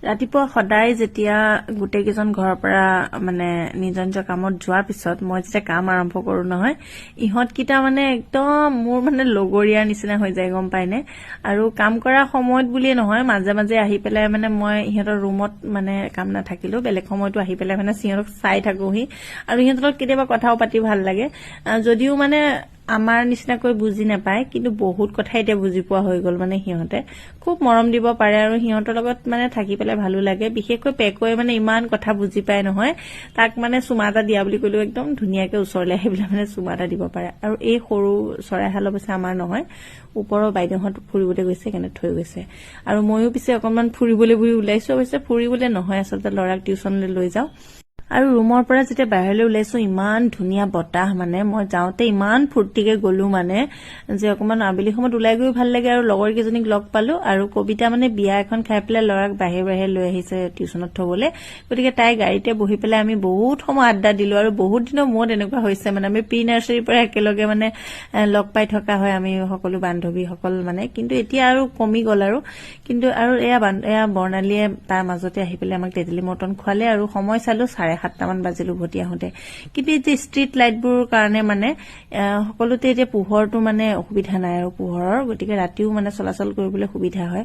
ৰাতিপুৱা সদায় যেতিয়া গোটেই কেইজন ঘৰৰ পৰা মানে নিজৰ নিজৰ কামত যোৱাৰ পিছত মই যেতিয়া কাম আৰম্ভ কৰো নহয় ইহঁতকেইটা মানে একদম মোৰ মানে লগৰীয়াৰ নিচিনা হৈ যায় গম পাইনে আৰু কাম কৰা সময়ত বুলিয়ে নহয় মাজে মাজে আহি পেলাই মানে মই ইহঁতৰ ৰুমত মানে কাম নাথাকিলেও বেলেগ সময়তো আহি পেলাই মানে সিহঁতক চাই থাকোহি আৰু ইহঁতৰ লগত কেতিয়াবা কথাও পাতি ভাল লাগে যদিও মানে আমাৰ নিচিনাকৈ বুজি নাপায় কিন্তু বহুত কথা এতিয়া বুজি পোৱা হৈ গল মানে সিহঁতে খুব মৰম দিব পাৰে আৰু সিহঁতৰ লগত মানে থাকি পেলাই ভালো লাগে বিশেষকৈ পেকোৱে মানে ইমান কথা বুজি পায় নহয় তাক মানে চুমা এটা দিয়া বুলি কলেও একদম ধুনীয়াকে ওচৰলৈ আহি পেলাই মানে চুমা এটা দিব পাৰে আৰু এই সৰু চৰাইহাল অৱশ্যে আমাৰ নহয় ওপৰৰ বাইদেউহঁত ফুৰিবলৈ গৈছে কেনে থৈ গৈছে আৰু ময়ো পিছে অকণমান ফুৰিবলৈ বুলি ওলাইছো অৱশ্যে ফুৰিবলৈ নহয় আচলতে ল'ৰাক টিউচনলৈ লৈ যাওঁ আৰু ৰুমৰ পৰা যেতিয়া বাহিৰলৈ ওলাইছো ইমান ধুনীয়া বতাহ মানে মই যাওঁতে ইমান ফূৰ্তিকে গলো মানে যে অকমান আবেলি সময়ত ওলাই গৈ ভাল লাগে আৰু লগৰ কেইজনীক লগ পালো আৰু কবিতা মানে বিয়া এখন খাই পেলাই ল'ৰাক বাহিৰে লৈ আহিছে টিউচনত থবলৈ গতিকে তাই গাড়ীতে বহি পেলাই আমি বহুত সময় আড্ডা দিলো আৰু বহুত দিনৰ মূৰত এনেকুৱা হৈছে মানে আমি প্ৰি নাৰ্চাৰীৰ পৰা একেলগে মানে লগ পাই থকা হয় আমি সকলো বান্ধৱীসকল মানে কিন্তু এতিয়া আৰু কমি গল আৰু কিন্তু আৰু এয়া বৰ্ণালীয়ে তাৰ মাজতে আহি পেলাই আমাক তেতেলী মৰ্টন খুৱালে আৰু সময় চালো 7:30 মান বাজিল উভতি আহোঁতে কিন্তু এই যে ষ্ট্ৰীট লাইটবোৰৰ কাৰণে মানে সকলোতে এতিয়া পোহৰটো মানে অসুবিধা নাই আৰু পোহৰৰ গতিকে ৰাতিও মানে চলাচল কৰিবলৈ সুবিধা হয়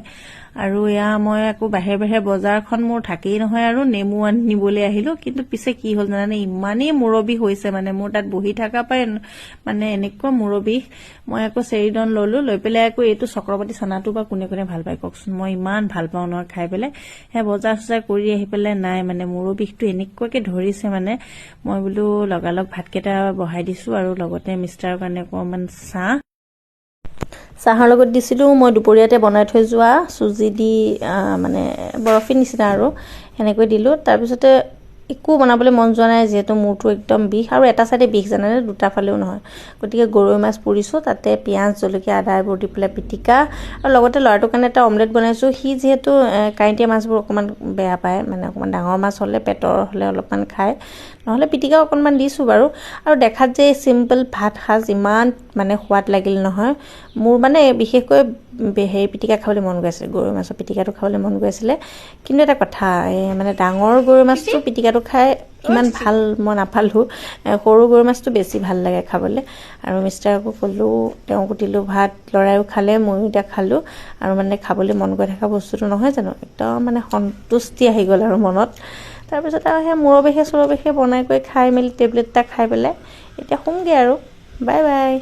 আৰু এয়া মই আকৌ বাহিৰে বজাৰখন মোৰ থাকেই নহয় আৰু নেমু আনিবলৈ আহিলো কিন্তু পিছে কি হল জানানে ইমানেই মূৰবিষ হৈছে মানে মোৰ তাত বহি থকা পাই মানে এনেকুৱা মূৰবিষ মই আকৌ চেৰিডন ললো লৈ পেলাই আকৌ এইটো চক্ৰৱৰ্তী চানাটো বা কোনে কোনে ভাল পায় কওকচোন মই ইমান ভাল পাওঁ নহয় খাই পেলাই বজাৰ চজাৰ কৰি আহি পেলাই নাই মানে মূৰবিষটো এনেকুৱাকে ধৰিছে মানে মই বোলো লগালগ ভাতকেইটা বহাই দিছো আৰু লগতে মিষ্টাৰৰ কাৰণে অকণমান চাহৰ লগত দিছিলো মই দুপৰীয়াতে বনাই থৈ যোৱা চুজি দি মানে বৰফি নিচিনা আৰু সেনেকৈ দিলো তাৰপিছতে একো বনাবলৈ মন যোৱা নাই যিহেতু মূৰটো একদম বিষ আৰু এটা চাইডে বিষ জানানে দুটা ফালেও নহয় গতিকে গৰৈ মাছ পুৰিছো তাতে পিঁয়াজ জলকীয়া আদা এইবোৰ দি পেলাই পিটিকা আৰু লগতে ল'ৰাটোৰ কাৰণে এটা অমলেট বনাইছো সি যিহেতু কাঁইটীয়া মাছবোৰ অকণমান বেয়া পায় মানে অকণমান ডাঙৰ মাছ হ'লে পেটৰ হ'লে অলপমান খায় নহ'লে পিটিকা অকণমান দিছো বাৰু আৰু দেখাত যে চিম্পল ভাত সাজ ইমান মানে সোৱাদ লাগিল নহয় মোৰ মানে বিশেষকৈ হেৰি পিটিকা খাবলৈ মন গৈ আছিলে গৰৈ মাছৰ পিটিকাটো খাবলৈ মন গৈ আছিলে কিন্তু এটা কথা মানে ডাঙৰ গৰৈ মাছটো পিটিকাটো খাই ইমান ভাল মই নাপালো সৰু গৰৈ মাছটো বেছি ভাল লাগে খাবলৈ আৰু মিষ্টাৰকো ক'লো তেওঁকো দিলো ভাত ল'ৰাইও খালে ময়ো এতিয়া খালো আৰু মানে খাবলৈ মন গৈ থকা বস্তুটো নহয় জানো একদম মানে সন্তুষ্টি আহি গ'ল আৰু মনত তাৰপিছত আৰু সেই মূৰৰ বিষে বনাই কৰি খাই মেলি টেবলেট এটা খাই পেলাই এতিয়া শুমগৈ আৰু বাই বাই